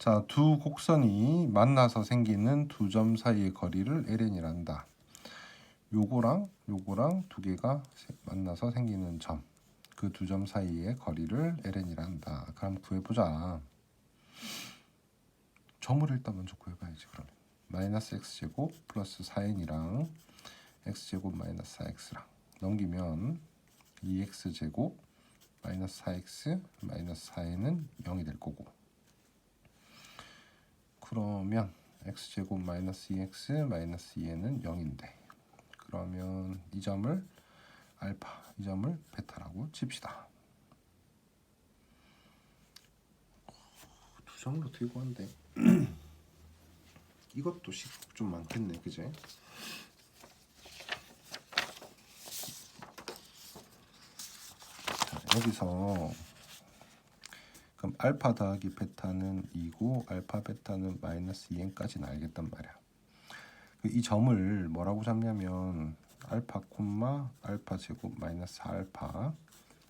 자, 두 곡선이 만나서 생기는 두 점 사이의 거리를 LN이란다. 요거랑 두 개가 만나서 생기는 점, 그 두 점 사이의 거리를 LN이란다. 그럼 구해보자. 점을 일단 먼저 구해봐야지. 그러면 마이너스 x제곱 플러스 4n이랑 x제곱 마이너스 4x랑 넘기면 2x제곱 마이너스 4x 마이너스 4n은 0이 될 거고, 그러면 x제곱 마이너스 2x 마이너스 2n은 0인데, 그러면 이 점을 알파, 이 점을 베타라고 칩시다. 두 점을 어떻게 구한대? 이것도 식 좀 많겠네, 그제? 자, 여기서 그럼 알파 더하기 베타는 2고 알파 베타는 마이너스 2n까지는 알겠단 말이야. 이 점을 뭐라고 잡냐면 알파 콤마 알파 제곱 마이너스 알파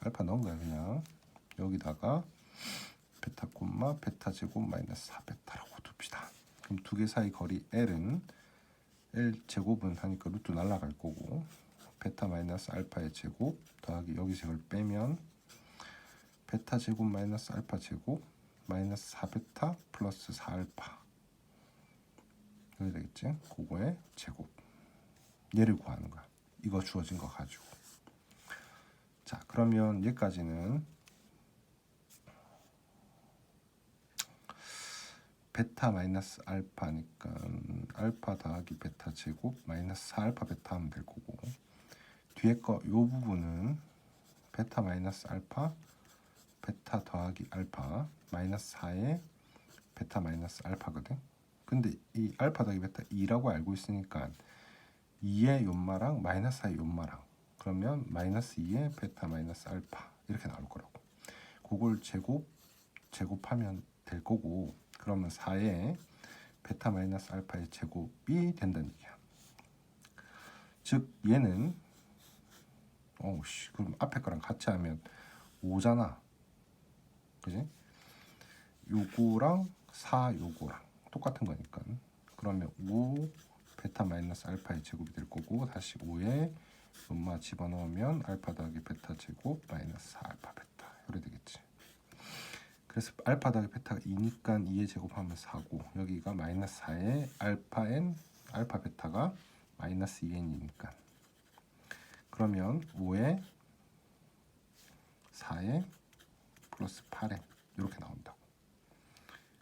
넣은 거야. 그냥 여기다가 베타 콤마 베타 제곱 마이너스 4베타라고 둡시다. 그럼 두 개 사이 거리 L은 L 제곱은 하니까 루트 날라갈 거고, 베타 마이너스 알파의 제곱 더하기 여기서 이걸 빼면 베타 제곱 마이너스 알파 제곱 마이너스 4베타 플러스 4알파 이렇게 되겠지? 그거의 제곱, 얘를 구하는 거야. 이거 주어진 거 가지고. 자, 그러면 얘까지는 베타 마이너스 알파니까 알파 더하기 베타 제곱 마이너스 4알파 베타 하면 될 거고, 뒤에 거 요 부분은 베타 마이너스 알파 베타 더하기 알파 마이너스 4의 베타 마이너스 알파거든. 근데 이 알파 더하기 베타 2라고 알고 있으니까 2의 요마랑 마이너스 4의 요마랑, 그러면 마이너스 2의 베타 마이너스 알파 이렇게 나올 거라고. 그걸 제곱하면 될 거고, 그러면 4의 베타 마이너스 알파의 제곱이 된다는 얘기야. 즉 얘는 그럼 앞에 거랑 같이 하면 5잖아, 그지? 요거랑 4 요거랑 똑같은 거니까, 그러면 5 베타 마이너스 알파의 제곱이 될 거고, 다시 5에 엄마 집어넣으면 알파 더하기 베타 제곱 마이너스 4 알파 베타 이렇게 되겠지. 그래서 알파 더하기 베타가 2니까 2의 제곱하면 4고, 여기가 마이너스 4의 알파 n 알파 베타가 마이너스 2n이니까, 그러면 5에 4에 플러스 8n 이렇게 나온다고,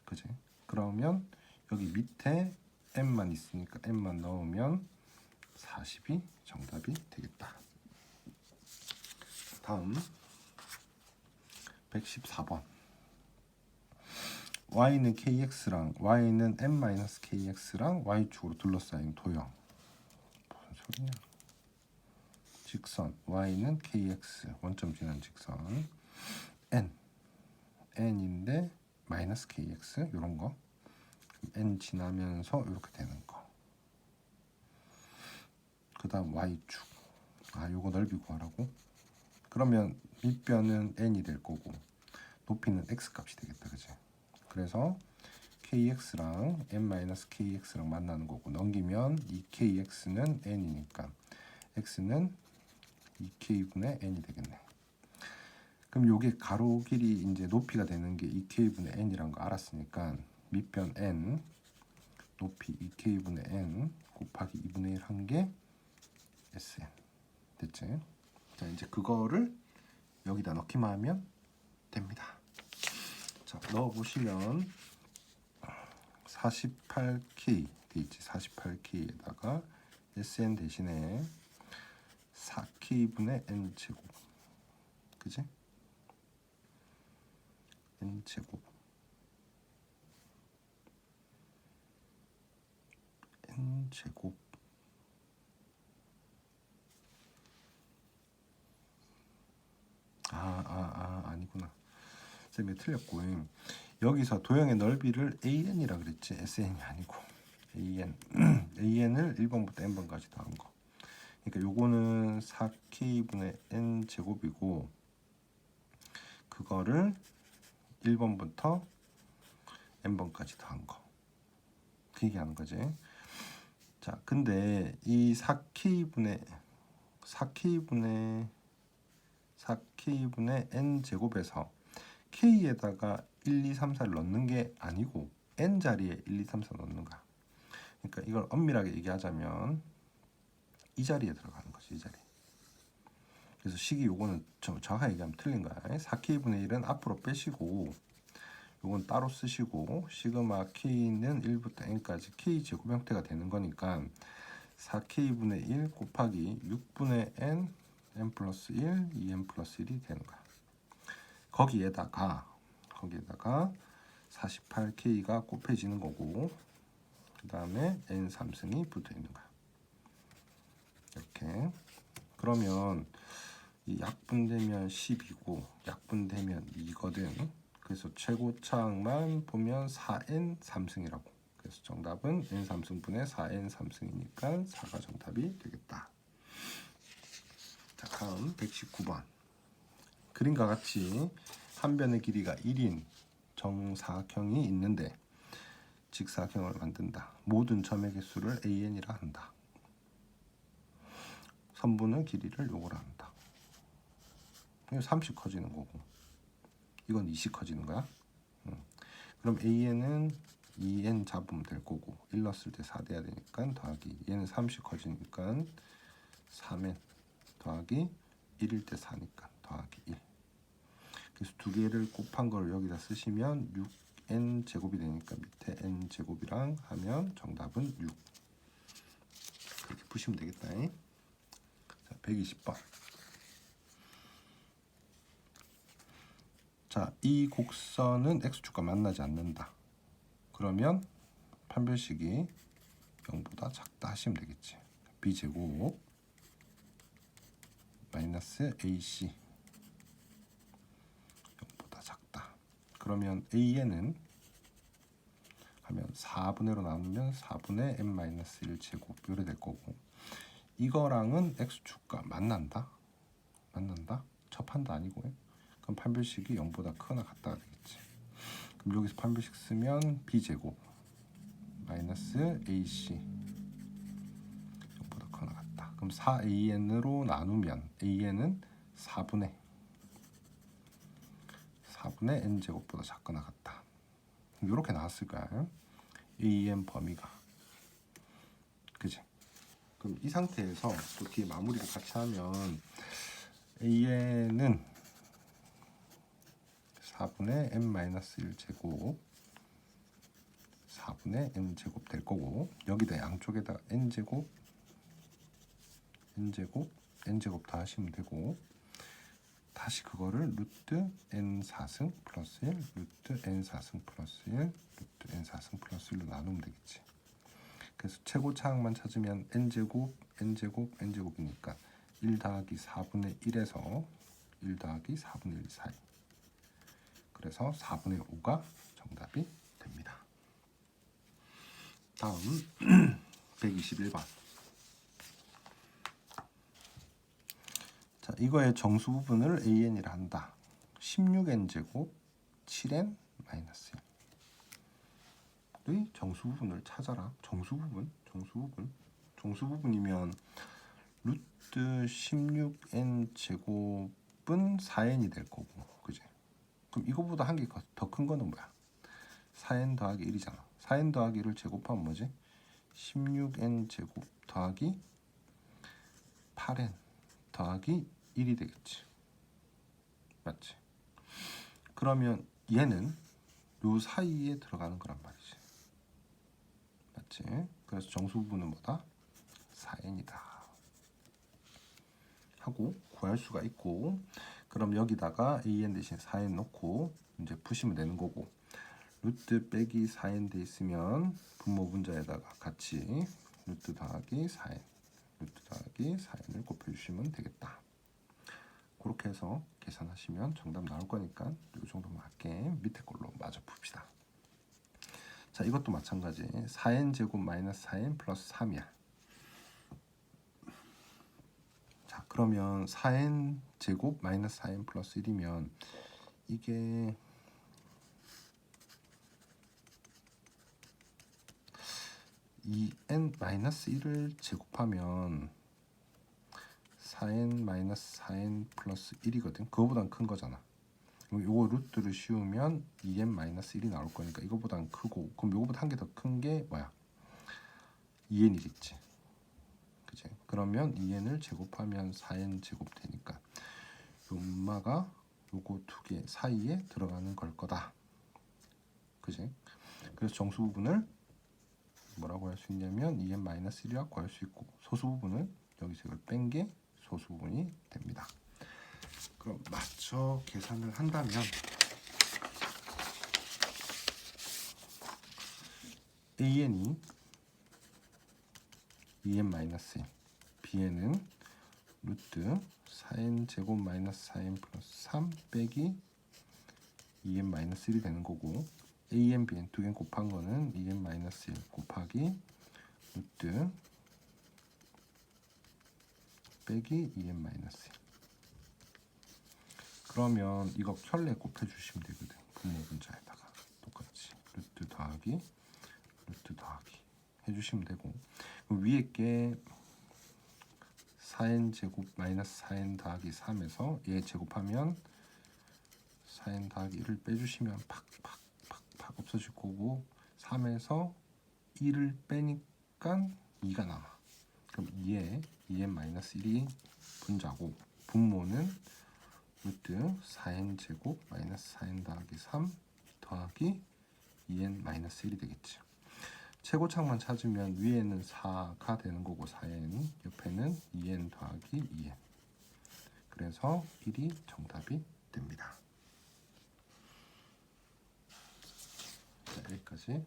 그지? 그러면 여기 밑에 n만 있으니까 n만 넣으면 40이 정답이 되겠다. 다음 114번. y는 kx랑 y는 n-kx랑 y축으로 둘러싸인 도형. 무슨 소리냐? 직선 y는 kx 원점 지난 직선 n인데 마이너스 kx 이런 거, n 지나면서 이렇게 되는 거. 그 다음 y축, 요거 넓이 구하라고. 그러면 밑변은 n이 될 거고 높이는 x 값이 되겠다, 그지? 그래서 kx랑 n-kx랑 만나는 거고, 넘기면 2kx는 n이니까 x는 2k분의 n이 되겠네. 그럼 요게 가로 길이 이제 높이가 되는 게 2k분의 n이란 거 알았으니까 밑변 n 높이 2k분의 n 곱하기 2분의 1 한 게 sn 됐지? 자, 이제 그거를 여기다 넣기만 하면 됩니다. 자, 넣어보시면 48k 돼 있지. 48k에다가 sn 대신에 4k분의 n 제곱, 그지? n 제곱 아니구나. 쌤이 틀렸고, 여기서 도형의 넓이를 AN이라 그랬지 SN이 아니고 AN. AN을 1번부터 n번까지 더한 거. 그러니까 요거는 4k분의 n 제곱이고, 그거를 1번부터 n번까지 더한 거. 그 얘기하는 거지. 자, 근데 이 4k분의 n 제곱에서 k에다가 1, 2, 3, 4를 넣는 게 아니고 n 자리에 1, 2, 3, 4 넣는 거야. 그러니까 이걸 엄밀하게 얘기하자면 이 자리에 들어가는 거지, 이 자리. 그래서 식이 요거는 정확하게 얘기하면 틀린 거야. 4k분의 1은 앞으로 빼시고 요건 따로 쓰시고 시그마 k는 1부터 n까지 k 제곱 형태가 되는 거니까 4k분의 1 곱하기 6분의 n 플러스 1, 2n 플러스 1이 되는 거야. 거기에다가 48k가 곱해지는 거고 그 다음에 n 3승이 붙어 있는 거야. 이렇게. 그러면 이 약분되면 10이고 약분되면 2거든. 그래서 최고차항만 보면 4n 3승이라고. 그래서 정답은 n 3승분의 4n 3승이니까 4가 정답이 되겠다. 자, 다음 119번. 그림과 같이 한 변의 길이가 1인 정사각형이 있는데 직사각형을 만든다. 모든 점의 개수를 an이라 한다. 선분의 길이를 요구를 한다. 30 커지는 거고 이건 20 커지는 거야. 그럼 an은 2n 잡으면 될 거고 1 넣었을 때 4 돼야 되니까 더하기 얘는 30 커지니까 3n 더하기 1일 때 4니까 더하기 1. 그래서 두 개를 곱한 걸 여기다 쓰시면 6n 제곱이 되니까 밑에 n 제곱이랑 하면 정답은 6. 그렇게 푸시면 되겠다. 자, 120번. 자, 이 곡선은 x축과 만나지 않는다. 그러면 판별식이 0보다 작다 하시면 되겠지. b제곱 마이너스 ac 0보다 작다. 그러면 an은 하면 4분의로 나누면 4분의 n-1 제곱 요래 될 거고 이거랑은 x축과 만난다. 접한다 아니고요. 그럼 판별식이 0보다 크거나 같다가 되겠지. 그럼 여기서 판별식 쓰면 b제곱 마이너스 ac 0보다 크거나 같다. 그럼 4an으로 나누면 an은 4분의 n제곱보다 작거나 같다. 이렇게 나왔을까요? an 범위가. 그지? 그럼 이 상태에서 또 뒤에 마무리를 같이 하면 an은 4분의 n-1 제곱 4분의 n제곱 될 거고 여기다 양쪽에다 n제곱 다 하시면 되고 다시 그거를 루트 n4승 플러스 1 루트 n4승 플러스 1 루트 n4승 플러스 1로 나누면 되겠지. 그래서 최고차항만 찾으면 n제곱이니까 1 더하기 4분의 1에서 1 더하기 4분의 1 사이. 그래서 4분의 5가 정답이 됩니다. 다음 121번. 자, 이거의 정수 부분을 an이라 한다. 16n 제곱 7n 마이너스 1의 정수 부분을 찾아라. 정수 부분이면 루트 16n 제곱은 4n이 될 거고, 그지? 그럼 이거보다 한 개 더 큰 거는 뭐야? 4n 더하기 1이잖아. 4n 더하기 1을 제곱하면 뭐지? 16n 제곱 더하기 8n 더하기 1이 되겠지. 맞지? 그러면 얘는 요 사이에 들어가는 거란 말이지. 맞지? 그래서 정수 부분은 뭐다? 4n이다 하고 구할 수가 있고 그럼 여기다가 an 대신 4n 넣고 이제 푸시면 되는 거고 루트 빼기 4n 돼 있으면 분모 분자에다가 같이 루트 더하기 4n을 곱해주시면 되겠다. 그렇게 해서 계산하시면 정답 나올 거니까 이 정도만 할게. 밑에 걸로 마저 풉시다. 자, 이것도 마찬가지. 4n 제곱 마이너스 4n 플러스 3이야. 자, 그러면 4n 제곱 마이너스 4n 플러스 1이면 이게 2n-1을 제곱하면 4n-4n 플러스 1이거든. 그거보단 큰 거잖아. 요거 루트를 씌우면 2n-1이 나올 거니까 이거보단 크고, 그럼 요거보다 한 개 더 큰 게 뭐야? 2n이겠지. 그치? 그러면 2n을 제곱하면 4n 제곱 되니까 요 음마가 요거 두 개 사이에 들어가는 걸 거다. 그치? 그래서 정수 부분을 뭐라고 할 수 있냐면 2n-1이라고 할 수 있고, 소수 부분은 여기서 이걸 뺀 게 소수 부분이 됩니다. 그럼 맞춰 계산을 한다면 AN이 2n-1, BN은 루트 4n 제곱 마이너스 4n 플러스 3 빼기 2n-1이 되는 거고, AN, BN 두 개 곱한 거는 2n-1 곱하기 루트 빼기 2n-1. 그러면 이거 켤레 곱해주시면 되거든. 분모 분자에다가 똑같이 루트 더하기 루트 더하기 해주시면 되고, 그럼 위에 게 4n 제곱 마이너스 4n 더하기 3에서 얘 제곱하면 4n 더하기 1을 빼주시면 팍팍팍팍 없어질 거고, 3에서 1을 빼니까 2가 남아. 그럼 2에 2n-1이 분자고, 분모는 루트 4n 제곱 마이너스 4n 더하기 3 더하기 2n-1이 되겠지. 최고창만 찾으면 위에는 4가 되는 거고 4n, 옆에는 2n 더하기 2n. 그래서 1이 정답이 됩니다. 자, 여기까지.